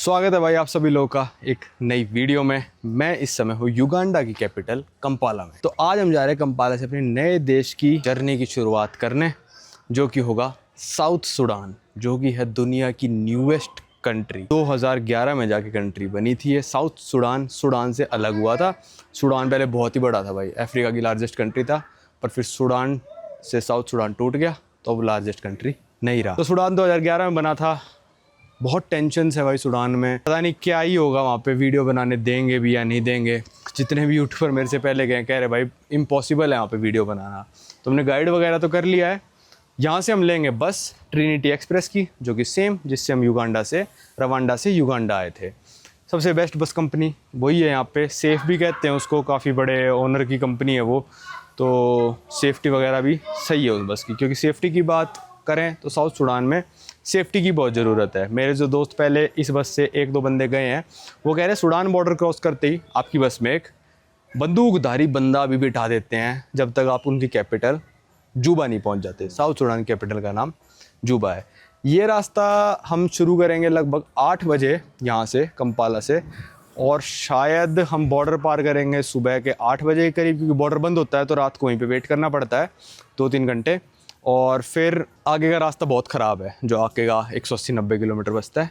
स्वागत है भाई आप सभी लोगों का एक नई वीडियो में। मैं इस समय हूँ युगांडा की कैपिटल कंपाला में। तो आज हम जा रहे हैं कंपाला से अपने नए देश की जर्नी की शुरुआत करने, जो कि होगा साउथ सूडान, जो कि है दुनिया की न्यूएस्ट कंट्री। 2011 में जाके कंट्री बनी थी ये साउथ सूडान। सूडान से अलग हुआ था। सूडान पहले बहुत ही बड़ा था भाई, अफ्रीका की लार्जेस्ट कंट्री था, पर फिर सूडान से साउथ सूडान टूट गया तो अब लार्जेस्ट कंट्री नहीं रहा। तो सूडान 2011 में बना था। बहुत टेंशन है भाई सूडान में, पता नहीं क्या ही होगा वहाँ पे, वीडियो बनाने देंगे भी या नहीं देंगे। जितने भी यूट्यूबर मेरे से पहले गए कह रहे भाई इम्पॉसिबल है वहाँ पे वीडियो बनाना। तो हमने गाइड वगैरह तो कर लिया है। यहाँ से हम लेंगे बस ट्रिनिटी एक्सप्रेस की, जो कि सेम जिससे हम रवांडा से युगांडा आए थे। सबसे बेस्ट बस कंपनी वही है यहाँ पे, सेफ़ भी कहते हैं उसको, काफ़ी बड़े ओनर की कंपनी है वो। तो सेफ्टी वगैरह भी सही है उस बस की, क्योंकि सेफ्टी की बात करें तो साउथ सूडान में सेफ्टी की बहुत ज़रूरत है। मेरे जो दोस्त पहले इस बस से एक दो बंदे गए हैं, वो कह रहे सूडान बॉर्डर क्रॉस करते ही आपकी बस में एक बंदूकधारी बंदा अभी बिठा देते हैं, जब तक आप उनकी कैपिटल जूबा नहीं पहुंच जाते। साउथ सूडान कैपिटल का नाम जूबा है। ये रास्ता हम शुरू करेंगे लगभग 8 बजे यहाँ से कंपाला से, और शायद हम बॉर्डर पार करेंगे सुबह के 8 बजे के करीब, क्योंकि बॉर्डर बंद होता है तो रात को वहीं पे वेट करना पड़ता है 2-3 घंटे। और फिर आगे का रास्ता बहुत ख़राब है, जो आगे का 180-90 किलोमीटर बचता है,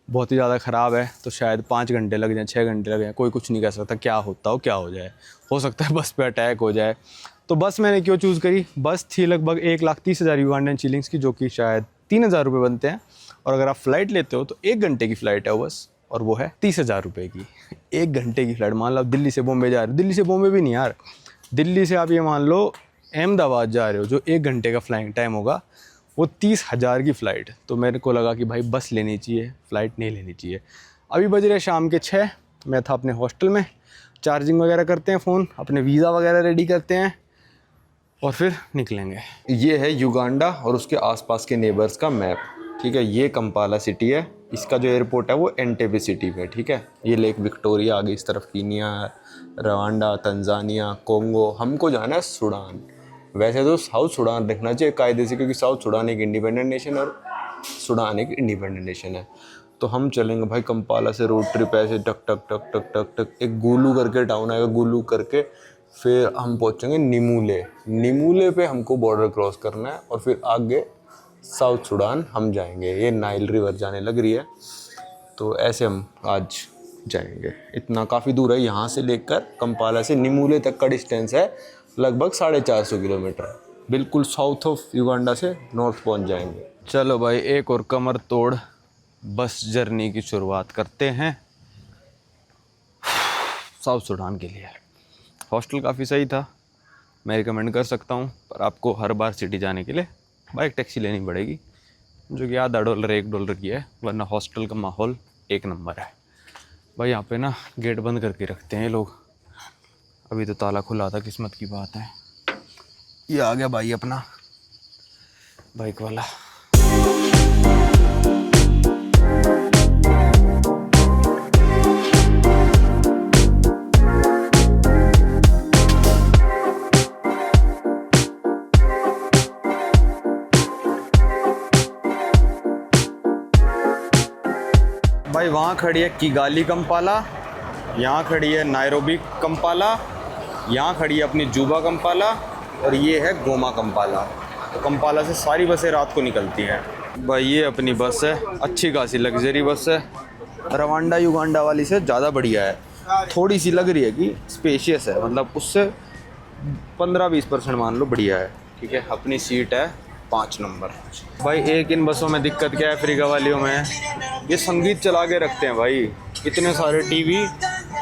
बहुत ही ज़्यादा ख़राब है। तो शायद 5 घंटे लग जाएँ, 6 घंटे लग जाएँ, कोई कुछ नहीं कह सकता क्या होता हो क्या हो जाए। हो सकता है बस पे अटैक हो जाए। तो बस मैंने क्यों चूज़ करी, बस थी लगभग 1,30,000 युगांडन शिलिंग्स की, जो कि शायद 3,000 रुपये बनते हैं। और अगर आप फ़्लाइट लेते हो तो 1 घंटे की फ़्लाइट है वो बस, और वो है 30,000 रुपये की। 1 घंटे की फ़्लाइट, मान लो आप दिल्ली से बॉम्बे जा रहे हो, दिल्ली से बॉम्बे भी नहीं यार, दिल्ली से आप ये मान लो अहमदाबाद जा रहे हो, जो 1 घंटे का फ्लाइंग टाइम होगा, वो 30,000 की फ़्लाइट। तो मेरे को लगा कि भाई बस लेनी चाहिए, फ़्लाइट नहीं लेनी चाहिए। अभी बज रहे शाम के 6, मैं था अपने हॉस्टल में, चार्जिंग वगैरह करते हैं फ़ोन, अपने वीज़ा वगैरह रेडी करते हैं और फिर निकलेंगे। ये है युगांडा और उसके आसपास के नेबर्स का मैप, ठीक है। ये कंपाला सिटी है, इसका जो एयरपोर्ट है वो एंटेबे सिटी में, ठीक है। ये लेक विक्टोरिया, आगे इस तरफ कीनिया, रवांडा, तंजानिया, कोंगो। हमको जाना है सूडान। वैसे तो साउथ सूडान देखना चाहिए कायदे से, क्योंकि साउथ सूडान एक इंडिपेंडेंट नेशन और सूडान एक इंडिपेंडेंट नेशन है। तो हम चलेंगे भाई कंपाला से रोड ट्रिप ऐसे टक टक टक टक टक टक, एक गुलू करके टाउन आएगा, गुलू करके फिर हम पहुंचेंगे निमूले पे हमको बॉर्डर क्रॉस करना है, और फिर आगे साउथ सूडान हम जाएंगे। ये नाइल रिवर जाने लग रही है, तो ऐसे हम आज जाएंगे। इतना काफ़ी दूर है यहाँ से लेकर कंपाला से निमूले तक का डिस्टेंस है लगभग 450 किलोमीटर। बिल्कुल साउथ ऑफ युगांडा से नॉर्थ पहुँच जाएंगे। चलो भाई, एक और कमर तोड़ बस जर्नी की शुरुआत करते हैं साउथ सूडान के लिए। हॉस्टल काफ़ी सही था, मैं रिकमेंड कर सकता हूँ, पर आपको हर बार सिटी जाने के लिए बाइक टैक्सी लेनी पड़ेगी, जो कि आधा $1 $1 की है, वरना हॉस्टल का माहौल एक नंबर है भाई। यहाँ पे ना गेट बंद करके रखते हैं लोग, अभी तो ताला खुला था, किस्मत की बात है। ये आ गया भाई अपना बाइक वाला। भाई वहाँ खड़ी है किगाली कंपाला, यहाँ खड़ी है नायरोबी कंपाला, यहाँ खड़ी है अपनी जूबा कंपाला, और ये है गोमा कंपाला। तो कंपाला से सारी बसें रात को निकलती हैं भाई। ये अपनी बस है, अच्छी खासी लग्जरी बस है, रवांडा युगांडा वाली से ज़्यादा बढ़िया है। थोड़ी सी लग रही है कि स्पेशियस है, मतलब उससे 15-20% मान लो बढ़िया है, ठीक है। अपनी सीट है 5 नंबर। भाई एक इन बसों में दिक्कत क्या है अफ्रीका वालियों में, ये संगीत चला के रखते हैं भाई, इतने सारे टीवी,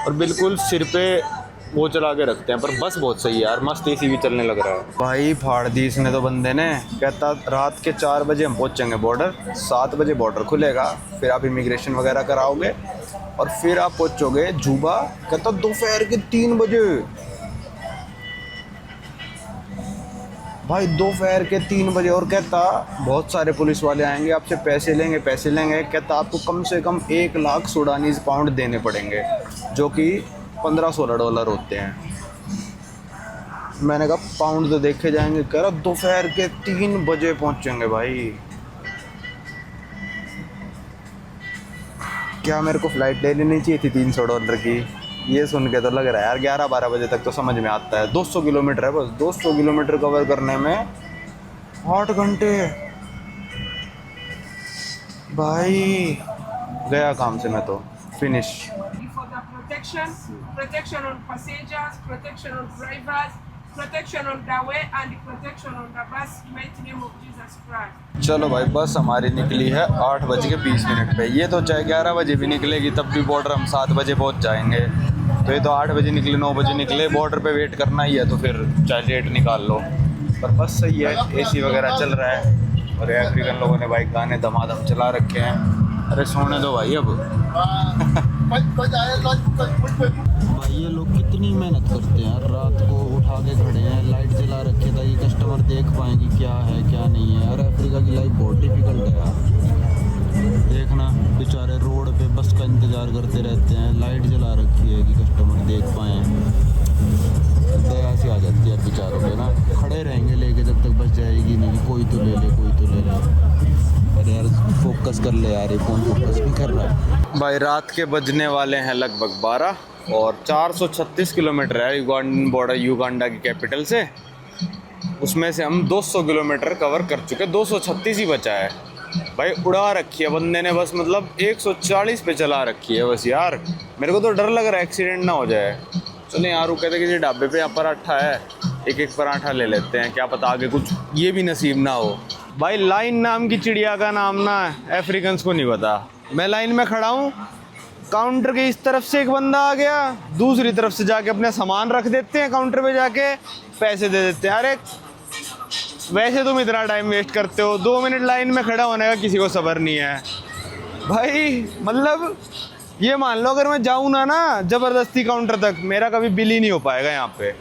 और बिल्कुल सिर पे वो चला के रखते हैं। पर बस बहुत सही है यार, मस्त एसी भी चलने लग रहा है भाई। फाड़ दी इसने तो बंदे ने, कहता रात के 4 बजे हम पहुंचेंगे बॉर्डर, 7 बजे बॉर्डर खुलेगा, फिर आप इमिग्रेशन वगैरह कराओगे और फिर आप पहुंचोगे जूबा, कहता दोपहर के 3 बजे। भाई दोपहर के 3 बजे, और कहता बहुत सारे पुलिस वाले आएंगे, आपसे पैसे लेंगे। कहता आपको कम से कम 1 लाख सूडानीज पाउंड देने पड़ेंगे, जो कि $15-16 होते हैं। मैंने कहा पाउंड तो देखे जाएंगे, कह रहा दोपहर के 3 बजे पहुंचेंगे भाई। क्या मेरे को फ़्लाइट ले लेनी चाहिए थी $300 की? ये सुन के तो लग रहा है यार 11-12 बजे तक तो समझ में आता है। 200 किलोमीटर है बस, 200 किलोमीटर कवर करने में 8 घंटे। भाई गया काम से मैं तो, finish. For the protection on passengers, protection on drivers, protection on the way and protection on the bus, in the name of Jesus Christ. चलो भाई, बस हमारी निकली है 8:20 पे। ये तो चाहे 11 बजे भी निकलेगी तब भी बॉर्डर हम 7 बजे पहुंच जाएंगे। तो ये तो 8 बजे निकले, 9 बजे निकले, बॉर्डर पे वेट करना ही है, तो फिर चाहे लेट निकाल लो। पर बस सही है, एसी वगैरह चल रहा है। और अफ्रीकन लोगों ने भाई गाने धमाधम चला रखे हैं। अरे सोने दो भाई अब। भाई ये लोग कितनी मेहनत करते हैं, रात को उठा के खड़े हैं, लाइट जला रखे ताकि कस्टमर देख पाएँ कि क्या है क्या नहीं है। अरे अफ्रीका की लाइफ बहुत डिफिकल्ट है यार। देखना बेचारे रोड पे बस का इंतज़ार करते रहते हैं, लाइट जला रखी है कि कस्टमर देख पाएँ। दया सी आ जाती है बेचारों पे ना, खड़े रहेंगे लेके जब तक बस जाएगी नहीं, कोई तो ले ले कोई तो ले ले। अरे यार फोकस कर ले यार, ये फ़ोन फोकस भी कर रहा है। भाई रात के बजने वाले हैं लगभग 12 और 436 किलोमीटर है युगांडन बॉर्डर, युगांडा की कैपिटल से। उसमें से हम 200 किलोमीटर कवर कर चुके, 236 ही बचा है। भाई उड़ा रखी है बंदे ने बस, मतलब 140 पे चला रखी है बस। यार मेरे को तो डर लग रहा है एक्सीडेंट ना हो जाए। चलो यहाँ रुके थे किसी ढाबे पे, यहाँ पराठा है, एक पराठा ले लेते हैं, क्या पता आगे कुछ ये भी नसीब ना हो। भाई लाइन नाम की चिड़िया का नाम ना अफ्रीकन्स को नहीं पता। मैं लाइन में खड़ा हूँ, काउंटर के इस तरफ से एक बंदा आ गया, दूसरी तरफ से जाके अपने सामान रख देते हैं, काउंटर पे जाके पैसे दे देते हैं। अरे वैसे तुम इतना टाइम वेस्ट करते हो, 2 मिनट लाइन में खड़ा होने का किसी को सब्र नहीं है भाई। मतलब ये मान लो अगर मैं जाऊँ ना ज़बरदस्ती काउंटर तक, मेरा कभी बिल ही नहीं हो पाएगा यहाँ पे।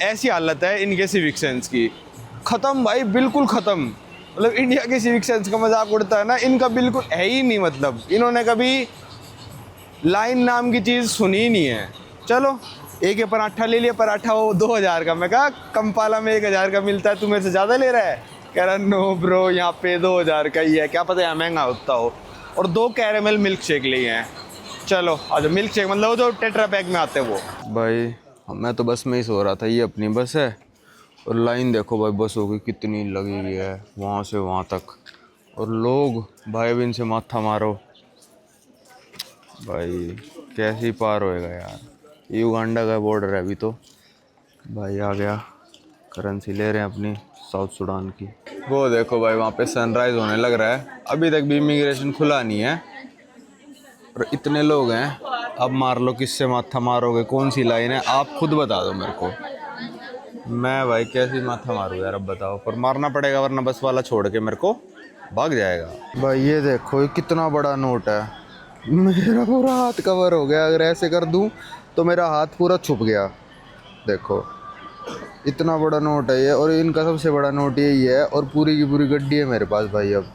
ऐसी हालत है इनके सिविक सेंस की, ख़त्म भाई, बिल्कुल ख़त्म। मतलब इंडिया के सिविक सेंस का मजाक उड़ता है ना, इनका बिल्कुल है ही नहीं। मतलब इन्होंने कभी लाइन नाम की चीज़ सुनी ही नहीं है। चलो एक पराठा ले लिया, पराठा वो 2000 का। मैं कहा कंपाला में 1000 का मिलता है, तू मेरे से ज़्यादा ले रहा है? कह रहा नो ब्रो, यहाँ पे 2000 का ही है, क्या पता यहाँ महंगा होता हो। और 2 कैरेमल मिल्क शेक लिए हैं। चलो आज मिल्क शेक, मतलब वो जो टेट्रा पैक में आते हैं वो। भाई मैं तो बस में ही सो रहा था, ये अपनी बस है। और लाइन देखो भाई बसों की कितनी लगी हुई है वहाँ से वहाँ तक। और लोग भाई अब इनसे माथा मारो भाई, कैसे पार होएगा यार। युगांडा का बॉर्डर है अभी तो। भाई आ गया, करेंसी ले रहे हैं अपनी साउथ सुडान की। वो देखो भाई वहाँ पे सनराइज़ होने लग रहा है, अभी तक भी इमिग्रेशन खुला नहीं है। और इतने लोग हैं, अब मार लो किससे माथा मारोगे, कौन सी लाइन है आप खुद बता दो मेरे को। मैं भाई कैसी माथा मारूँ यार, अब बताओ। पर मारना पड़ेगा वरना बस वाला छोड़ के मेरे को भाग जाएगा। भाई ये देखो ये कितना बड़ा नोट है, मेरा पूरा हाथ कवर हो गया। अगर ऐसे कर दूं तो मेरा हाथ पूरा छुप गया। देखो इतना बड़ा नोट है ये, और इनका सबसे बड़ा नोट यही है। और पूरी की पूरी गड्डी है मेरे पास भाई अब।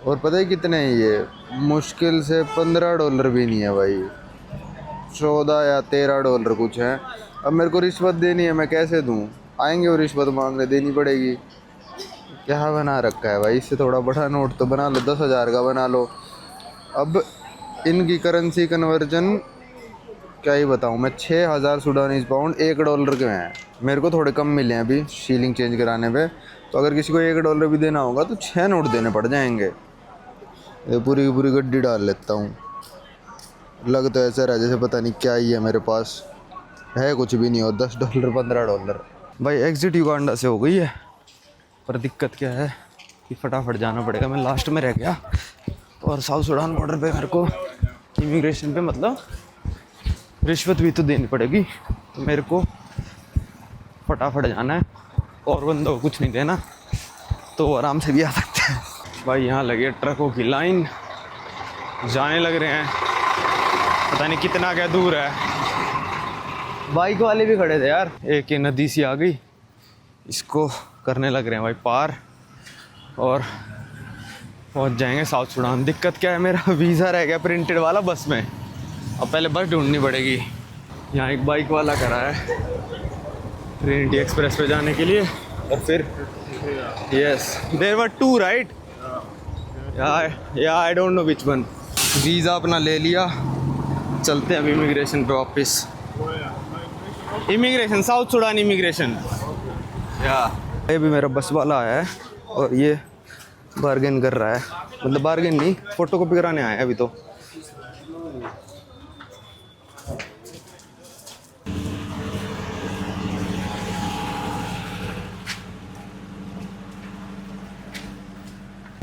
और पता है कितने हैं ये? मुश्किल से $15 भी नहीं है भाई, 14 या $13 कुछ है। अब मेरे को रिश्वत देनी है, मैं कैसे दूं? आएंगे और रिश्वत मांगने, देनी पड़ेगी। क्या बना रखा है भाई, इससे थोड़ा बड़ा नोट तो बना लो, 10,000 का बना लो। अब इनकी करेंसी कन्वर्जन क्या ही बताऊं मैं, 6000 सुडानीज पाउंड $1 के हैं। मेरे को थोड़े कम मिले हैं अभी शीलिंग चेंज कराने पे। तो अगर किसी को $1 भी देना होगा तो 6 नोट देने पड़ जाएंगे। ये पूरी की पूरी गड्डी डाल लेता हूँ। लग तो ऐसा रहा जैसे पता नहीं क्या ही है मेरे पास, है कुछ भी नहीं। और $10 $15 भाई। एग्ज़िट युगांडा से हो गई है, पर दिक्कत क्या है कि फटाफट जाना पड़ेगा, मैं लास्ट में रह गया। और साउथ सुडान बॉर्डर पे मेरे को इमिग्रेशन पे मतलब रिश्वत भी तो देनी पड़ेगी, तो मेरे को फटाफट जाना है। और बंदों को कुछ नहीं देना तो आराम से भी आ सकते हैं। भाई यहाँ लगे ट्रकों की लाइन, जाने लग रहे हैं, पता नहीं कितना क्या दूर है। बाइक वाले भी खड़े थे यार। एक ये नदी सी आ गई, इसको करने लग रहे हैं भाई पार, और पहुंच जाएंगे साउथ सुडान। दिक्कत क्या है, मेरा वीज़ा रह गया प्रिंटेड वाला बस में, अब पहले बस ढूंढनी पड़ेगी। यहाँ एक बाइक वाला करा है ट्रिनिटी एक्सप्रेस पे जाने के लिए। और फिर यस देयर वर 2 राइट, या I don't know which one. Visa अपना ले लिया, चलते हैं अब इमिग्रेशन पे वापस। Immigration, south Sudan immigration. या ये भी मेरा बस वाला आया है और ये बार्गेन कर रहा है, मतलब बार्गेन नहीं, फ़ोटो कॉपी कराने आया है अभी तो।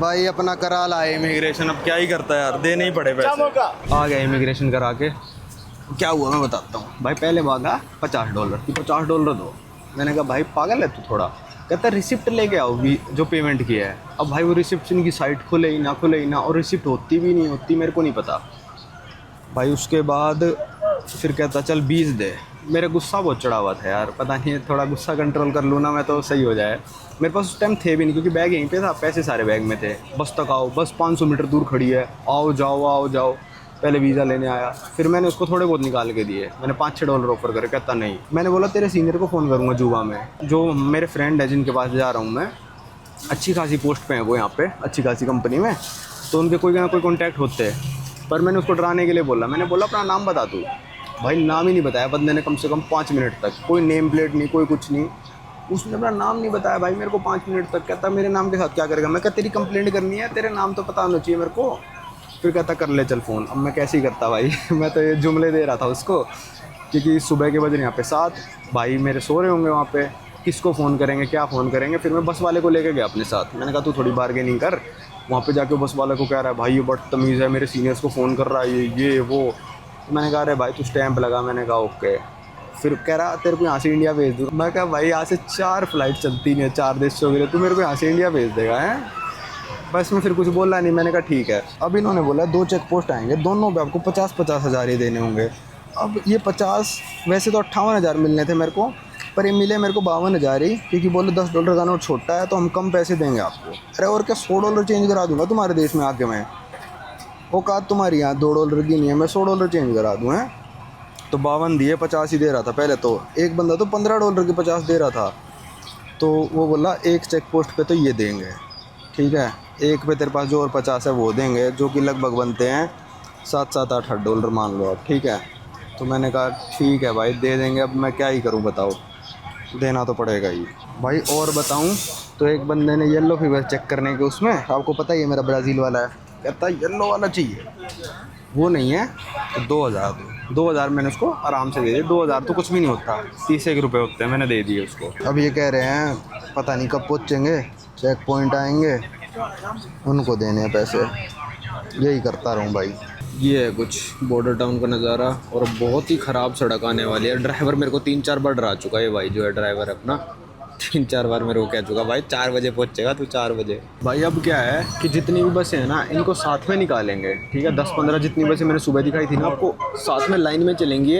भाई अपना करा लाए इमिग्रेशन, अब क्या ही करता है यार, देने ही पड़े पैसे। आ गया इमिग्रेशन करा के। क्या हुआ मैं बताता हूँ भाई। पहले मांगा $50 कि $50 दो। मैंने कहा भाई पागल है तू थोड़ा। कहता रिसिप्ट लेके आओ भी जो पेमेंट किया है। अब भाई वो रिसिप्शन की साइट खुले ही ना, और रिसिप्ट होती भी नहीं होती मेरे को नहीं पता भाई। उसके बाद फिर कहता चल 20 दे। मेरा गुस्सा बहुत चढ़ा हुआ था यार, पता नहीं थोड़ा गुस्सा कंट्रोल कर लूँ ना मैं तो सही हो जाए। मेरे पास उस टाइम थे भी नहीं क्योंकि बैग यहीं पे था, पैसे सारे बैग में थे। बस तक आओ, बस 500 मीटर दूर खड़ी है, आओ जाओ। पहले वीज़ा लेने आया, फिर मैंने उसको थोड़े बहुत निकाल के दिए। मैंने $5-6 ऑफर करे, कहता नहीं। मैंने बोला तेरे सीनियर को फ़ोन करूँगा जुबा में, जो मेरे फ्रेंड है जिनके पास जा रहा हूँ मैं, अच्छी खासी पोस्ट पे है वो यहाँ पे, अच्छी खासी कंपनी में, तो उनके कोई ना कोई कॉन्टैक्ट होते हैं। पर मैंने उसको डराने के लिए बोला, मैंने बोला अपना नाम बता तू। भाई नाम ही नहीं बताया बंदे ने कम से कम 5 मिनट तक, कोई नेम प्लेट नहीं, कोई कुछ नहीं। उसने अपना नाम नहीं बताया भाई मेरे को 5 मिनट तक। कहता मेरे नाम के साथ क्या करेगा। मैं कहता तेरी कंप्लेंट करनी है, तेरे नाम तो पता होना चाहिए मेरे को। फिर कहता कर ले चल फ़ोन। अब मैं कैसे ही करता भाई मैं तो ये जुमले दे रहा था उसको, क्योंकि सुबह के बज रहे यहाँ पे 7, भाई मेरे सो रहे होंगे वहाँ पे, किसको फ़ोन करेंगे, क्या फ़ोन करेंगे। फिर मैं बस वाले को लेके गया अपने साथ। मैंने कहा तू थोड़ी बार्गेनिंग कर। वहाँ पे जाके बस वाले को कह रहा है भाई ये बदतमीज़ है, मेरे सीनियर्स को फ़ोन कर रहा है ये वो। मैंने कहा अरे भाई तू स्टैंप लगा। मैंने कहा ओके। फिर कह रहा तेरे को यहाँ से इंडिया भेज दूँ। मैं कहा भाई यहाँ से 4 फ्लाइट चलती नहीं है 4 देशों के लिए, तू मेरे को यहाँ से इंडिया भेज देगा है। बस मैं फिर कुछ बोला नहीं। मैंने कहा ठीक है। अब इन्होंने बोला 2 चेक पोस्ट आएंगे, दोनों पे आपको 50-50 हज़ार ही देने होंगे। अब ये 50 वैसे तो 58,000 मिलने थे मेरे को, पर ये मिले मेरे को 52,000 ही, क्योंकि बोले $10 का नोट छोटा है तो हम कम पैसे देंगे आपको। अरे और क्या $100 चेंज करा दूँगा तुम्हारे देश में आके मैं। औकात तुम्हारी यहाँ $2 की नहीं है, मैं $100 चेंज करा दूँ हैं। तो 52 दिए, 50 ही दे रहा था पहले तो। एक बंदा तो $15 की 50 दे रहा था। तो वो बोला एक चेक पोस्ट पे तो ये देंगे, ठीक है, एक पे तेरे पास जो और 50 है वो देंगे, जो कि लगभग बनते हैं $7-8 मान लो आप, ठीक है। तो मैंने कहा ठीक है भाई दे देंगे। अब मैं क्या ही करूं बताओ, देना तो पड़ेगा ही भाई। और बताऊं तो एक बंदे ने येलो फीवर चेक करने के उसमें, आपको पता ही है मेरा ब्राज़ील वाला है, कहता येलो वाला चाहिए, वो नहीं है तो 2,000 दो। 2,000 मैंने उसको आराम से दे दिए। 2,000 तो कुछ भी नहीं होता, 30 रुपये होते हैं, मैंने दे दिए उसको। अब ये कह रहे हैं पता नहीं कब पहुँचेंगे, चेक पॉइंट आएंगे उनको देने हैं पैसे। यही करता रहूँ भाई। ये है कुछ बॉर्डर टाउन का नज़ारा, और बहुत ही ख़राब सड़क आने वाली है। ड्राइवर मेरे को 3-4 बार डरा चुका है भाई, जो है ड्राइवर अपना 3-4 बार मेरे को कह चुका भाई 4 बजे पहुँचेगा तू 4 बजे। भाई अब क्या है कि जितनी भी बसें हैं ना इनको साथ में निकालेंगे, ठीक है। 10-15 जितनी बसें मैंने सुबह दिखाई थी ना आपको, साथ में लाइन में चलेंगी।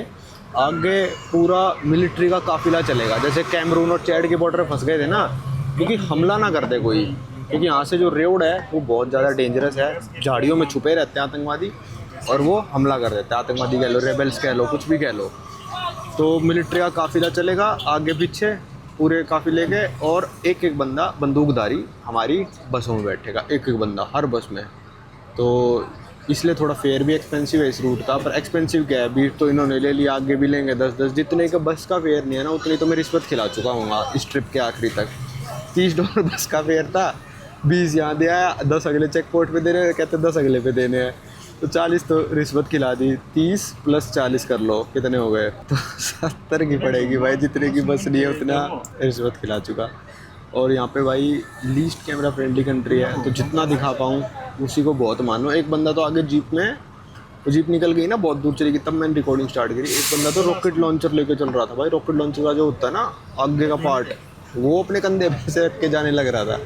आगे पूरा मिलिट्री का काफिला चलेगा, जैसे कैमरून और चैड के बॉर्डर फंस गए थे ना, क्योंकि हमला ना कर दे कोई, क्योंकि यहाँ से जो रोड है वो बहुत ज़्यादा डेंजरस है। झाड़ियों में छुपे रहते हैं आतंकवादी और वो हमला कर देते हैं। आतंकवादी कह लो, रेबल्स कह लो, कुछ भी कह लो। तो मिलिट्री का काफिला चलेगा आगे पीछे पूरे काफिले के, और एक एक बंदा बंदूकधारी हमारी बसों में बैठेगा, एक एक बंदा हर बस में। तो इसलिए थोड़ा फेयर भी एक्सपेंसिव है इस रूट का, पर एक्सपेंसिव क्या है, बीट तो इन्होंने ले लिया, आगे भी लेंगे 10-10। जितने का बस का फेयर नहीं है ना उतनी तो मैं रिश्वत खिला चुका हूँ इस ट्रिप के आखिरी तक। $30 बस का फेयर था, 20 यहाँ दे आया, 10 अगले चेक पोस्ट पे देने, कहते 10 अगले पे देने हैं, तो 40 तो रिश्वत खिला दी। 30 + 40 कर लो कितने हो गए, तो 70 की पड़ेगी भाई। जितने की बस नहीं है उतना रिश्वत खिला चुका। और यहाँ पे भाई लीस्ट कैमरा फ्रेंडली कंट्री है, तो जितना दिखा पाऊँ उसी को बहुत मानो। एक बंदा तो आगे जीप में, जीप निकल गई ना बहुत दूर चली गई, तब मैंने रिकॉर्डिंग स्टार्ट करी। एक बंदा तो रॉकेट लॉन्चर लेके चल रहा था भाई। रॉकेट लॉन्चर का जो होता है ना आगे का पार्ट, वो अपने कंधे से रख के जाने लग रहा था।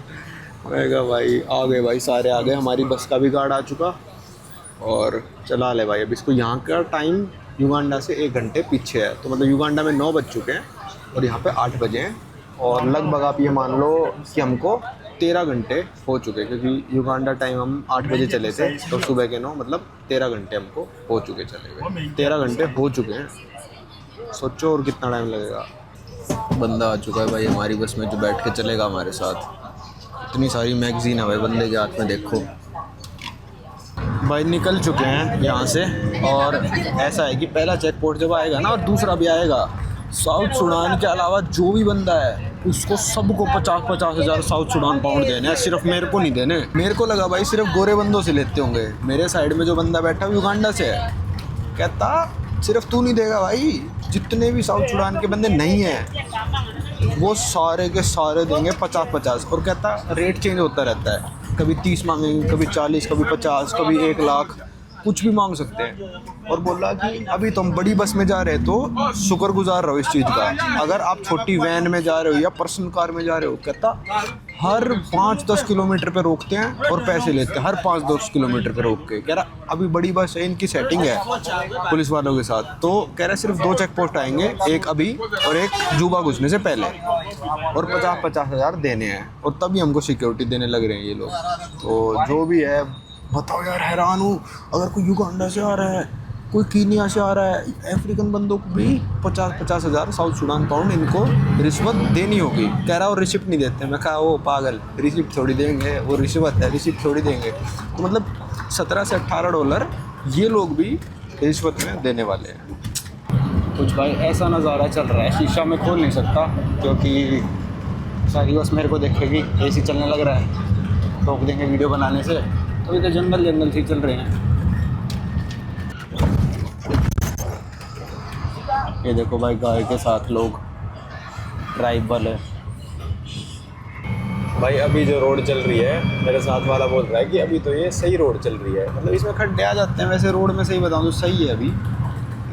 मैं कहा भाई आ गए भाई, सारे आ गए। हमारी बस का भी गार्ड आ चुका और चला ले भाई। अब इसको यहाँ का टाइम युगांडा से 1 घंटे पीछे है, तो मतलब युगांडा में 9 बज चुके हैं और यहाँ पे 8 बजे हैं। और लगभग आप ये मान लो कि हमको 13 घंटे हो चुके, क्योंकि युगांडा टाइम हम 8 बजे चले थे, तो सुबह के 9 मतलब 13 घंटे हमको हो चुके, चले गए 13 घंटे हो चुके हैं। सोचो और कितना टाइम लगेगा। बंदा आ चुका है भाई हमारी बस में, जो बैठ के चलेगा हमारे साथ। इतनी सारी मैगजीन है भाई बंदे के हाथ में, देखो भाई निकल चुके हैं यहाँ से, और ऐसा है कि पहला चेक पोस्ट जब आएगा ना और दूसरा भी आएगा, साउथ सूडान के अलावा जो भी बंदा है उसको सबको 50-50 हज़ार साउथ सूडान पाउंड देने हैं, सिर्फ मेरे को नहीं देने। मेरे को लगा भाई सिर्फ गोरे बंदों से लेते होंगे, मेरे साइड में जो बंदा बैठा है युगांडा से है, कहता सिर्फ तू नहीं देगा भाई, जितने भी साउथ सूडान के बंदे नहीं हैं वो सारे के सारे देंगे 50-50। और कहता रेट चेंज होता रहता है, कभी 30 मांगेंगे, कभी 40, कभी 50, कभी 1 लाख, कुछ भी मांग सकते हैं। और बोला कि अभी तुम बड़ी बस में जा रहे तो शुक्रगुजार रहो इस चीज़ का, अगर आप छोटी वैन में जा रहे हो या पर्सनल कार में जा रहे हो, कहता हर 5-10 किलोमीटर पे रोकते हैं और पैसे लेते हैं, हर 5-10 किलोमीटर पे रोक के। कह रहा अभी बड़ी बस है, इनकी सेटिंग है पुलिस वालों के साथ, तो कह रहा सिर्फ 2 चेक पोस्ट आएंगे, एक अभी और एक जुबा घुसने से पहले, और 50-50 हज़ार देने हैं, और तभी हमको सिक्योरिटी देने लग रहे हैं ये लोग। तो जो भी है बताओ यार, हैरान हूँ, अगर कोई युगांडा से आ रहा है, कोई कीनिया से आ रहा है, अफ्रीकन बंदों को भी 50-50 हज़ार साउथ सूडान पाउंड इनको रिश्वत देनी होगी। कह रहा वो रिसिप्ट नहीं देते। मैं कहा वो पागल, रिसिप्ट थोड़ी देंगे, वो रिश्वत है, रिसिप्ट थोड़ी देंगे। तो मतलब 17 से 18 डॉलर ये लोग भी रिश्वत में देने वाले हैं। कुछ भाई ऐसा नज़ारा चल रहा है, शीशा में खोल नहीं सकता क्योंकि सारी बस मेरे को देखेगी, AC चलने लग रहा है, रोक देंगे वीडियो बनाने से। तो इधर जंगल से चल रहे हैं। ये देखो भाई गाय के साथ लोग, ट्राइबल है भाई। अभी जो रोड चल रही है, मेरे साथ वाला बोल रहा है कि अभी तो ये सही रोड चल रही है, मतलब इसमें खड्डे आ जाते हैं, वैसे रोड में सही बताऊँ तो सही है, अभी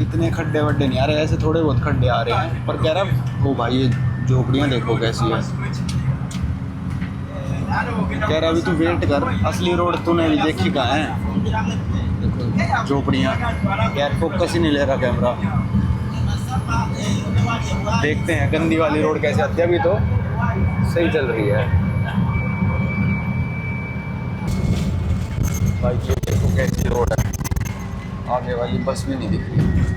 इतने खड्डे वड्डे नहीं आ रहे, ऐसे थोड़े बहुत खड्डे आ रहे हैं। पर कह रहा वो भाई ये झोपड़ियाँ देखो कैसी है, कह रहा अभी तू वेट कर, असली रोड तूने अभी देखी कहाँ है, देखो झोपड़ियाँ। यार फोकस ही नहीं ले रहा कैमरा। देखते हैं गंदी वाली रोड कैसे आती है, अभी तो सही चल रही है भाई। ये देखो कैसी रोड है, आगे वाली बस भी नहीं दिख रही।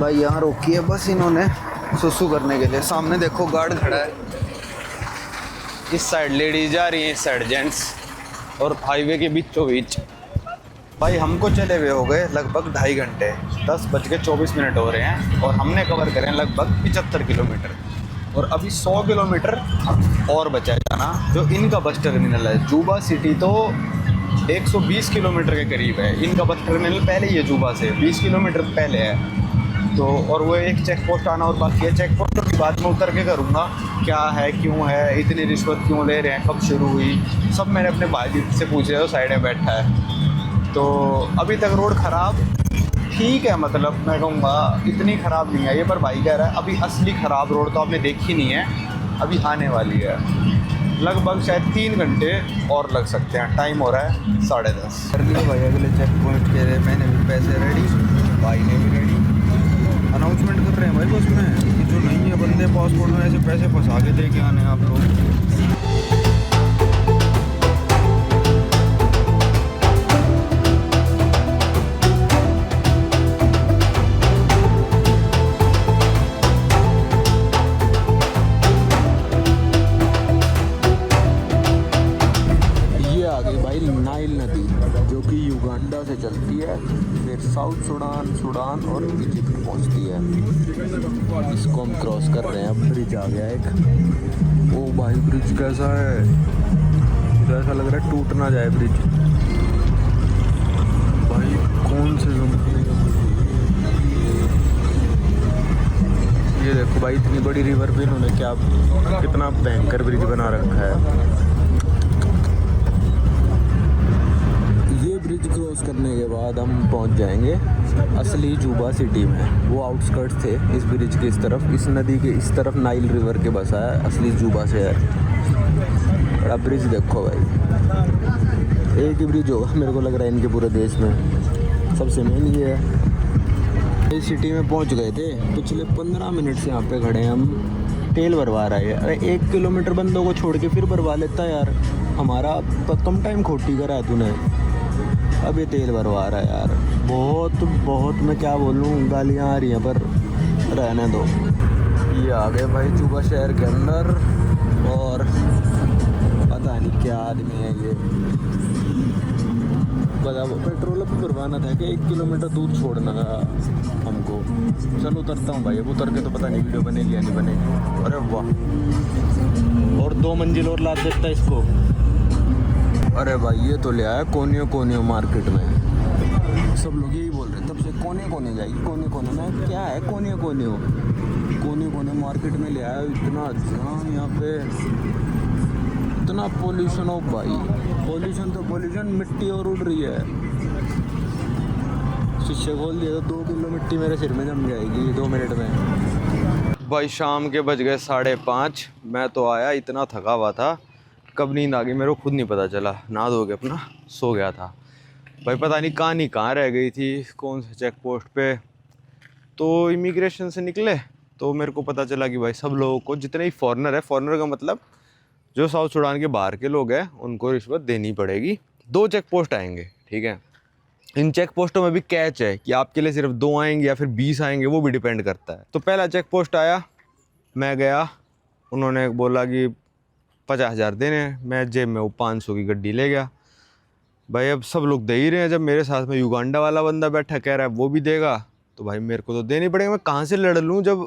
भाई यहाँ रोकी है बस इन्होंने सुसु करने के लिए। सामने देखो गार्ड खड़ा है, इस साइड लेडीज जा रही है, इस साइड जेंट्स, और हाईवे के बीचों बीच। भाई हमको चले हुए हो गए लगभग 2.5 घंटे, 10:24 हो रहे हैं, और हमने कवर करे हैं लगभग 75 किलोमीटर, और अभी 100 किलोमीटर और बचा है जाना, जो इनका बस टर्मिनल है। जुबा सिटी तो 120 किलोमीटर के करीब है, इनका बस टर्मिनल पहले ही है, जुबा से 20 किलोमीटर पहले है। तो और वो एक चेक पोस्ट आना और बाकी है। चेक पोस्ट की बात मैं उतर के करूँगा, क्या है, क्यों है, इतनी रिश्वत क्यों ले रहे हैं, कब शुरू हुई, सब मैंने अपने भाई से पूछ रहे हो, साइड में बैठा है। तो अभी तक रोड ख़राब ठीक है, मतलब मैं कहूँगा इतनी ख़राब नहीं है ये, पर भाई कह रहा है अभी असली ख़राब रोड तो आपने देखी नहीं है, अभी आने वाली है। लगभग शायद 3 घंटे और लग सकते हैं, टाइम हो रहा है 10:30। कर लिया भाई अगले चेक पॉइंट के लिए, मैंने भी पैसे रेडी, भाई ने भी रेडी। अनाउंसमेंट कर रहे हैं भाई बस में कि जो नहीं है बंदे पासपोर्ट में ऐसे पैसे फंसा के दे के आने आप लोग। नाइल नदी जो कि युगांडा से चलती है, फिर साउथ सूडान और इजिप्ट पहुंचती है। इसको हम क्रॉस कर रहे हैं, अब ब्रिज आ गया एक। ओ भाई ब्रिज कैसा है, तो ऐसा लग रहा है टूट ना जाए ब्रिज। भाई कौन से कंपनी का, ये देखो भाई इतनी बड़ी रिवर पे इन्होंने क्या, कितना भयंकर ब्रिज बना रखा है। ब्रिज क्रॉस करने के बाद हम पहुंच जाएंगे असली जुबा सिटी में। वो आउटस्कर्ट्स थे इस ब्रिज के इस तरफ, इस नदी के इस तरफ नाइल रिवर के बसा है असली जुबा शहर। बड़ा ब्रिज देखो भाई, एक ही ब्रिज होगा मेरे को लग रहा है इनके पूरे देश में, सबसे मेन ये है। इस सिटी में पहुंच गए थे, पिछले 15 मिनट से यहाँ पे खड़े हैं हम, तेल भरवा रहा है। अरे 1 किलोमीटर बंदों को छोड़ के फिर भरवा लेता है यार, हमारा कम टाइम खोटी करा है तूने। अब ये तेल भरवा रहा है यार, बहुत मैं क्या बोलूँ, गालियाँ आ रही हैं, पर रहने दो। ये आ गए भाई जुबा शहर के अंदर, और पता नहीं क्या आदमी है ये। बता पेट्रोल अब भरवाना था कि 1 किलोमीटर दूर छोड़ना था हमको। चलो उतरता हूँ भाई, अब उतर के तो पता नहीं वीडियो बनेगी या नहीं बनेगी। अरे वाह, और 2 मंजिल और ला देता है इसको। अरे भाई ये तो ले आया कोनियो मार्केट में। सब लोग यही बोल रहे हैं तब से, कोने जाएगी, कोने में क्या है कोनियो मार्केट में ले आया। इतना जाम यहाँ पे, इतना पोल्यूशन हो भाई, पोल्यूशन, मिट्टी और उड़ रही है। शीशे खोल दिया तो 2 किलो मिट्टी मेरे सिर में जम जाएगी 2 मिनट में। भाई शाम के बज गए 5:30, मैं तो आया इतना थका हुआ था, कब नींद आ गई मेरे को खुद नहीं पता चला। नहा धो के अपना सो गया था भाई, पता नहीं कहाँ रह गई थी, कौन से चेक पोस्ट पे। तो इमिग्रेशन से निकले तो मेरे को पता चला कि भाई सब लोगों को, जितने ही फॉरेनर है, फॉरेनर का मतलब जो साउथ सुडान के बाहर के लोग हैं, उनको रिश्वत देनी पड़ेगी। 2 चेक पोस्ट आएंगे, ठीक है। इन चेक पोस्टों में भी कैच है कि आपके लिए सिर्फ 2 आएंगे या फिर 20 आएंगे, वो भी डिपेंड करता है। तो पहला चेक पोस्ट आया, मैं गया, उन्होंने बोला कि 50,000 देने, मैं जेब में वो 500 की गड्डी ले गया। भाई अब सब लोग दे ही रहे हैं, जब मेरे साथ में युगांडा वाला बंदा बैठा कह रहा है वो भी देगा, तो भाई मेरे को तो देनी पड़ेगा। मैं कहाँ से लड़ लूँ जब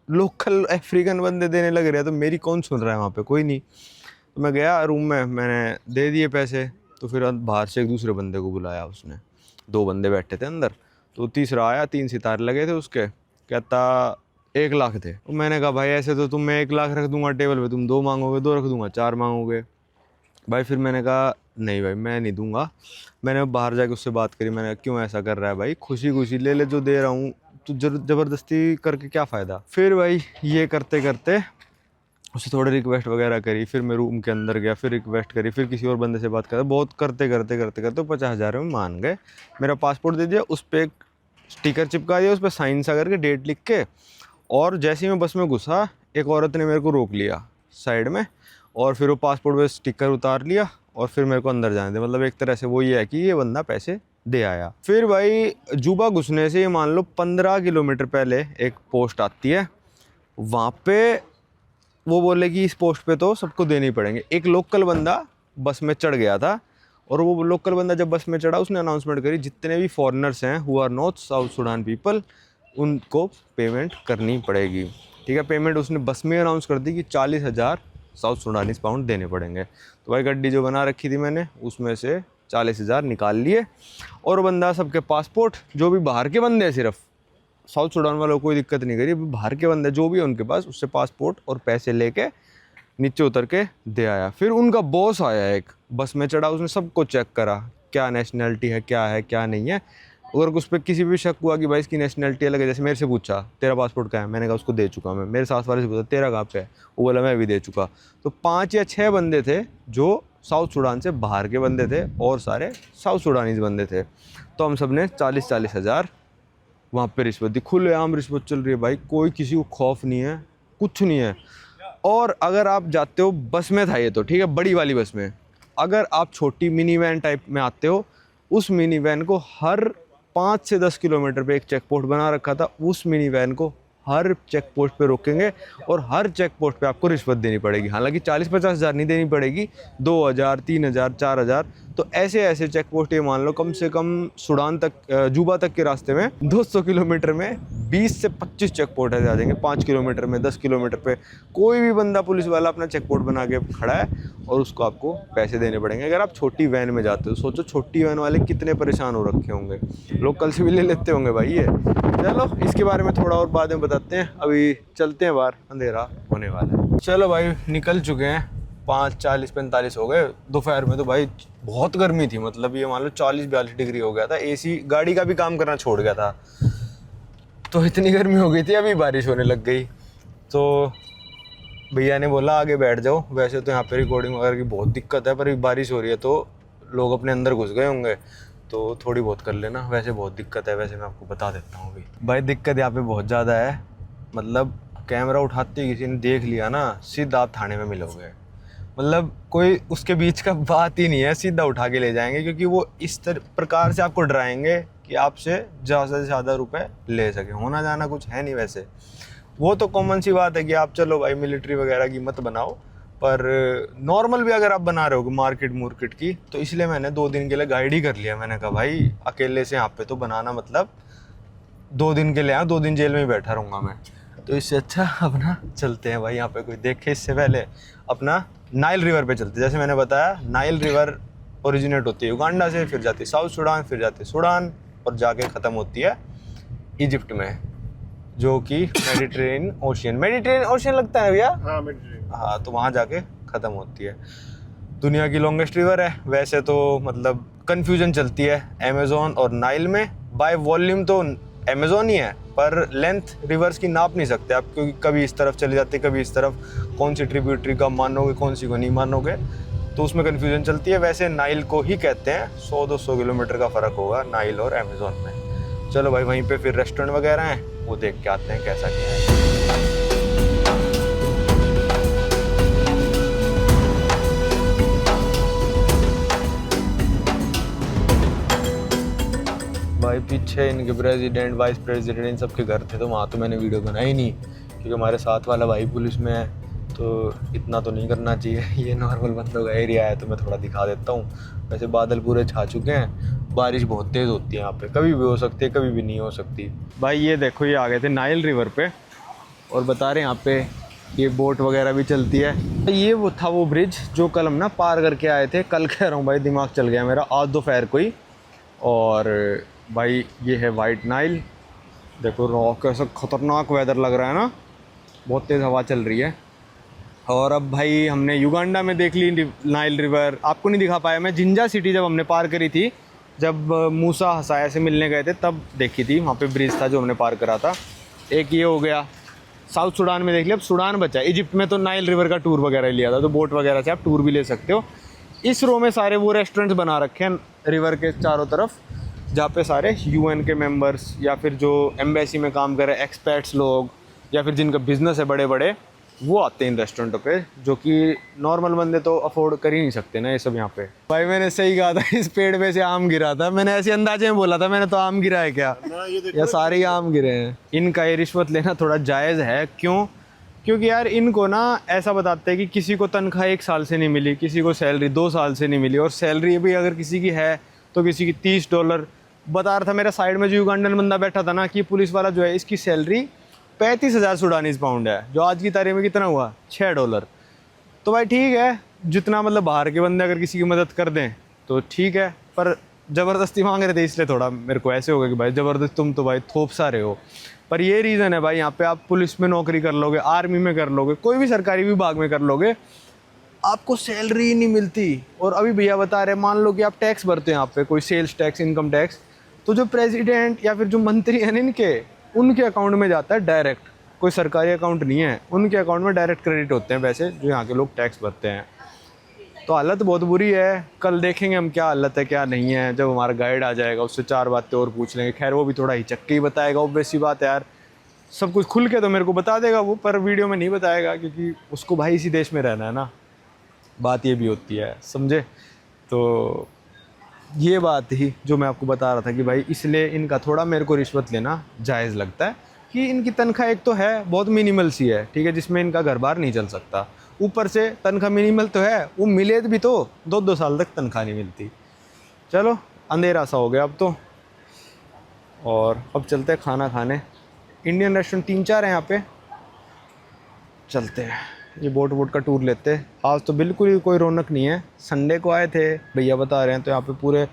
लोकल अफ्रीकन बंदे देने लग रहे हैं, तो मेरी कौन सुन रहा है वहाँ पे, कोई नहीं। तो मैं गया रूम में, मैंने दे दिए पैसे। तो फिर बाहर से एक दूसरे बंदे को बुलाया उसने, 2 बंदे बैठे थे अंदर, तो तीसरा आया, 3 सितारे लगे थे उसके, कहता 1 लाख थे। तो मैंने कहा भाई ऐसे तो मैं 1 लाख रख दूंगा टेबल पे, तुम 2 मांगोगे, 2 रख दूंगा, 4 मांगोगे। भाई फिर मैंने कहा नहीं भाई मैं नहीं दूंगा। मैंने बाहर जाके उससे बात करी, मैंने कहा क्यों ऐसा कर रहा है भाई, खुशी ले जो दे रहा हूँ, तो ज़बरदस्ती करके क्या फ़ायदा। फिर भाई ये करते करते उससे थोड़ी रिक्वेस्ट वगैरह करी, फिर मैं रूम के अंदर गया, फिर रिक्वेस्ट करी, फिर किसी और बंदे से बात करा, बहुत करते 50,000 में मान गए। मेरा पासपोर्ट दे दिया, उस पर एक स्टिकर चिपका दिया, उस पर साइन सा करके डेट लिख के। और जैसे ही मैं बस में घुसा, एक औरत ने मेरे को रोक लिया साइड में, और फिर वो पासपोर्ट पे स्टिकर उतार लिया, और फिर मेरे को अंदर जाने दे। मतलब एक तरह से वो ये है कि ये बंदा पैसे दे आया। फिर भाई जुबा घुसने से मान लो 15 किलोमीटर पहले एक पोस्ट आती है, वहाँ पे वो बोले कि इस पोस्ट पे तो सबको देने ही पड़ेंगे। एक लोकल बंदा बस में चढ़ गया था, और वो लोकल बंदा जब बस में चढ़ा, उसने अनाउंसमेंट करी जितने भी फॉरेनर्स हैं who are not South Sudan people, उनको पेमेंट करनी पड़ेगी, ठीक है। पेमेंट उसने बस में अनाउंस कर दी कि 40,000 साउथ सुडानीज पाउंड देने पड़ेंगे। तो भाई गड्डी जो बना रखी थी मैंने, उसमें से 40,000 निकाल लिए, और बंदा सबके पासपोर्ट, जो भी बाहर के बंदे हैं, सिर्फ साउथ सुडान वालों को कोई दिक्कत नहीं करी, बाहर के बंदे जो भी है उनके पास, उससे पासपोर्ट और पैसे लेके नीचे उतर के दे आया। फिर उनका बॉस आया, एक बस में चढ़ा, उसने सबको चेक करा क्या नेशनैलिटी है, क्या नहीं है। अगर उस पर किसी भी शक हुआ कि भाई इसकी नेशनैलिटी अलग है, जैसे मेरे से पूछा तेरा पासपोर्ट कहाँ है, मैंने कहा उसको दे चुका मैं। मेरे साथ वाले से पूछा तेरा कहाँ पे है, वो बोला मैं भी दे चुका। तो 5 या 6 बंदे थे जो साउथ सुडान से बाहर के बंदे थे, और सारे साउथ सुडानीज बंदे थे। तो हम सब ने 40 हज़ार वहाँ पे रिश्वत दी। खुलेआम रिश्वत चल रही है भाई, कोई किसी को खौफ नहीं है, कुछ नहीं है। और अगर आप जाते हो बस में था ये तो ठीक है, बड़ी वाली बस में, अगर आप छोटी मिनी वैन टाइप में आते हो, उस मिनी वैन को हर 5 से 10 किलोमीटर पे एक चेक पोस्ट बना रखा था, उस मिनी वैन को हर चेक पोस्ट पे रोकेंगे, और हर चेक पोस्ट पे आपको रिश्वत देनी पड़ेगी। हालांकि 40-50 हज़ार नहीं देनी पड़ेगी, 2,000, 3,000, 4,000। तो ऐसे चेक पोस्ट ये मान लो कम से कम सुडान तक, जुबा तक के रास्ते में 200 किलोमीटर में 20 से 25 चेक पोस्ट ऐसे आ जाएंगे। 5 किलोमीटर में, 10 किलोमीटर पे कोई भी बंदा पुलिस वाला अपना चेक पोस्ट बना के खड़ा है, और उसको आपको पैसे देने पड़ेंगे। अगर आप छोटी वैन में जाते हो, सोचो छोटी वैन वाले कितने परेशान हो रखे होंगे, लोकल से भी ले लेते होंगे भाई ये। चलो इसके बारे में थोड़ा और बाद में बताते हैं, अभी चलते हैं बाहर, अंधेरा होने वाला है। चलो भाई निकल चुके हैं, 5:40-45 हो गए। दोपहर में तो भाई बहुत गर्मी थी, मतलब ये मान लो 40-42 डिग्री हो गया था, एसी गाड़ी का भी काम करना छोड़ गया था, तो इतनी गर्मी हो गई थी। अभी बारिश होने लग गई, तो भैया ने बोला आगे बैठ जाओ। वैसे तो यहाँ पे रिकॉर्डिंग वगैरह की बहुत दिक्कत है, पर बारिश हो रही है तो लोग अपने अंदर घुस गए होंगे, तो थोड़ी बहुत कर लेना। वैसे बहुत दिक्कत है, वैसे मैं आपको बता देता हूँ अभी। भाई दिक्कत यहाँ पे बहुत ज़्यादा है, मतलब कैमरा उठाते ही किसी ने देख लिया ना, सीधा आप थाने में मिलोगे। मतलब कोई उसके बीच का बात ही नहीं है, सीधा उठा के ले जाएंगे, क्योंकि वो इस प्रकार से आपको डराएंगे कि आपसे ज़्यादा से ज़्यादा रुपए ले सके। होना जाना कुछ है नहीं वैसे, वो तो कॉमन सी बात है कि आप चलो भाई मिलिट्री वगैरह की मत बनाओ, पर नॉर्मल भी अगर आप बना रहे हो मार्केट मुर्केट की, तो इसलिए मैंने 2 दिन के लिए गाइड ही कर लिया। मैंने कहा भाई अकेले से यहाँ पे तो बनाना मतलब 2 दिन के लिए यहाँ 2 दिन जेल में ही बैठा रहूँगा मैं, तो इससे अच्छा अपना चलते हैं भाई। यहाँ पे कोई देखे इससे पहले अपना नाइल रिवर पे चलते। जैसे मैंने बताया, नाइल रिवर ओरिजिनेट होती है युगांडा से, फिर जाती है साउथ सूडान, फिर जाती है सूडान, और जाके ख़त्म होती है इजिप्ट में, जो कि मेडिटेरेनियन ओशियन लगता है भैया। हाँ, मेडिटेरेनियन। हाँ, तो वहाँ जाके ख़त्म होती है। दुनिया की लॉन्गेस्ट रिवर है वैसे तो, मतलब कंफ्यूजन चलती है अमेज़न और नाइल में। बाय वॉल्यूम तो अमेज़न ही है, पर लेंथ रिवर्स की नाप नहीं सकते आप, क्योंकि कभी इस तरफ चले जाते, कभी इस तरफ। कौन सी ट्रिब्यूटरी का मानोगे, कौन सी को नहीं मानोगे, तो उसमें कंफ्यूजन चलती है। वैसे नाइल को ही कहते हैं, 100-200 किलोमीटर का फ़र्क होगा नाइल और अमेज़न में। चलो भाई, वहीं पे फिर रेस्टोरेंट वगैरह हैं, वो देख के आते हैं कैसा क्या है। भाई पीछे इनके प्रेसिडेंट, वाइस प्रेसिडेंट, इन सब के घर थे, तो वहाँ तो मैंने वीडियो बनाई नहीं, क्योंकि हमारे साथ वाला भाई पुलिस में है, तो इतना तो नहीं करना चाहिए। ये नॉर्मल बंदों का एरिया है, तो मैं थोड़ा दिखा देता हूँ। वैसे बादल पूरे छा चुके हैं, बारिश बहुत तेज़ होती है यहाँ पे, कभी भी हो सकती है, कभी भी नहीं हो सकती। भाई ये देखो, ये आ गए थे नाइल रिवर पे, और बता रहे हैं यहाँ पे ये बोट वगैरह भी चलती है। ये वो था वो ब्रिज जो कल हम ना पार करके आए थे। कल कह रहा हूँ भाई, दिमाग चल गया मेरा, आज दोपहर को ही। और भाई ये है वाइट नाइल, देखो रॉक, कैसा ख़तरनाक वेदर लग रहा है ना, बहुत तेज़ हवा चल रही है। और अब भाई हमने युगांडा में देख ली नाइल रिवर, आपको नहीं दिखा पाया मैं। जिंजा सिटी जब हमने पार करी थी, जब मूसा हसाया से मिलने गए थे, तब देखी थी, वहाँ पे ब्रिज था जो हमने पार करा था। एक ये हो गया, साउथ सूडान में देख लिया, अब सूडान बचा। इजिप्ट में तो नाइल रिवर का टूर वगैरह लिया था, तो बोट वगैरह से आप टूर भी ले सकते हो। इस रो में सारे वो रेस्टोरेंट्स बना रखे हैं रिवर के चारों तरफ, जहाँ पे सारे यूएन के मेंबर्स, या फिर जो एम्बेसी में काम कर रहे एक्सपर्ट्स लोग, या फिर जिनका बिजनेस है बड़े बड़े, वो आते हैं इन रेस्टोरेंटों पे, जो कि नॉर्मल बंदे तो अफोर्ड कर ही नहीं सकते ना ये सब यहाँ पे। भाई मैंने सही कहा था, इस पेड़ पे से आम गिरा था, मैंने ऐसे अंदाजे में बोला था, मैंने तो आम गिरा है क्या, या सारे ही आम गिरे हैं। इनका ये रिश्वत लेना थोड़ा जायज़ है। क्यों? क्योंकि यार इनको ना ऐसा बताते हैं कि किसी को तनख्वाह 1 साल से नहीं मिली, किसी को सैलरी 2 साल से नहीं मिली, और सैलरी भी अगर किसी की है तो किसी की $30। बता रहा था मेरा साइड में जो युगांडन बंदा बैठा था ना, कि पुलिस वाला जो है, इसकी सैलरी 35,000 सूडानीज़ पाउंड है, जो आज की तारीख में कितना हुआ, $6। तो भाई ठीक है, जितना मतलब बाहर के बंदे अगर किसी की मदद कर दें तो ठीक है, पर ज़बरदस्ती मांग रहे थे, इसलिए थोड़ा मेरे को ऐसे हो गया कि भाई ज़बरदस्त तुम तो भाई थोप सा रहे हो। पर ये रीज़न है भाई, यहाँ पे आप पुलिस में नौकरी कर लोगे, आर्मी में कर लोगे, कोई भी सरकारी विभाग में कर लोगे, आपको सैलरी नहीं मिलती। और अभी भैया बता रहे, मान लो कि आप टैक्स भरते हैं यहाँ पे, कोई सेल्स टैक्स, इनकम टैक्स, तो जो प्रेसिडेंट या फिर जो मंत्री हैं इनके, उनके अकाउंट में जाता है डायरेक्ट, कोई सरकारी अकाउंट नहीं है, उनके अकाउंट में डायरेक्ट क्रेडिट होते हैं पैसे, जो यहाँ के लोग टैक्स भरते हैं। तो हालत बहुत बुरी है। कल देखेंगे हम क्या हालत है क्या नहीं है, जब हमारा गाइड आ जाएगा, उससे 4 बातें और पूछ लेंगे। खैर वो भी थोड़ा हिचक के ही बताएगा, ऑब्वियस सी बात है यार, सब कुछ खुल के तो मेरे को बता देगा वो, पर वीडियो में नहीं बताएगा, क्योंकि उसको भाई इसी देश में रहना है ना, बात ये भी होती है, समझे। तो ये बात ही जो मैं आपको बता रहा था कि भाई इसलिए इनका थोड़ा मेरे को रिश्वत लेना जायज़ लगता है, कि इनकी तनख्वाह एक तो है बहुत मिनिमल सी है, ठीक है, जिसमें इनका घर बार नहीं चल सकता, ऊपर से तनख्वाह मिनिमल तो है, वो मिले भी तो 2-2 साल तक तनख्वाह नहीं मिलती। चलो अंधेरा सा हो गया अब तो, और अब चलते हैं खाना खाने। इंडियन रेस्टोरेंट 3-4 हैं यहाँ पे, चलते हैं, ये बोट का टूर लेते हैं। आज तो बिल्कुल ही कोई रौनक नहीं है, संडे को आए थे भैया बता रहे हैं, तो यहाँ पे पूरे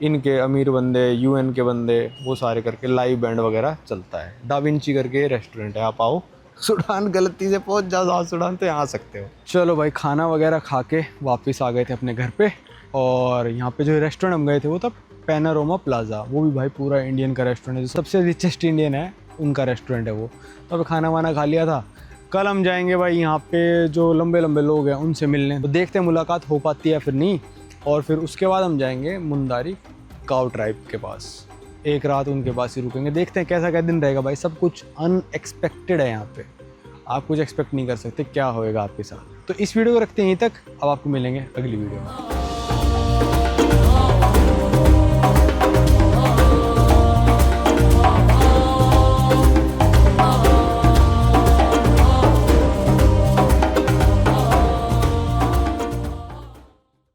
इनके अमीर बंदे, यूएन के बंदे, वो सारे करके लाइव बैंड वगैरह चलता है। डा विंची करके रेस्टोरेंट है, आप आओ, सूडान गलती से पहुंच जाओ साउथ सूडान तो यहाँ आ सकते हो। चलो भाई खाना वगैरह खा के वापस आ गए थे अपने घर पे, और यहाँ पे जो रेस्टोरेंट हम गए थे वो था पैनारोमा प्लाजा, वो भी भाई पूरा इंडियन का रेस्टोरेंट है, जो सबसे रिचेस्ट इंडियन है उनका रेस्टोरेंट है वो। तो खाना वाना खा लिया था। कल हम जाएंगे भाई यहाँ पे जो लंबे लंबे लोग हैं उनसे मिलने, तो देखते हैं मुलाकात हो पाती है फिर नहीं, और फिर उसके बाद हम जाएंगे मुंदारी काउ ट्राइब के पास। एक रात उनके पास ही रुकेंगे, देखते हैं कैसा क्या दिन रहेगा भाई। सब कुछ अनएक्सपेक्टेड है यहाँ पे, आप कुछ एक्सपेक्ट नहीं कर सकते क्या होएगा आपके साथ। तो इस वीडियो को रखते हैं यहीं तक, अब आपको मिलेंगे अगली वीडियो में।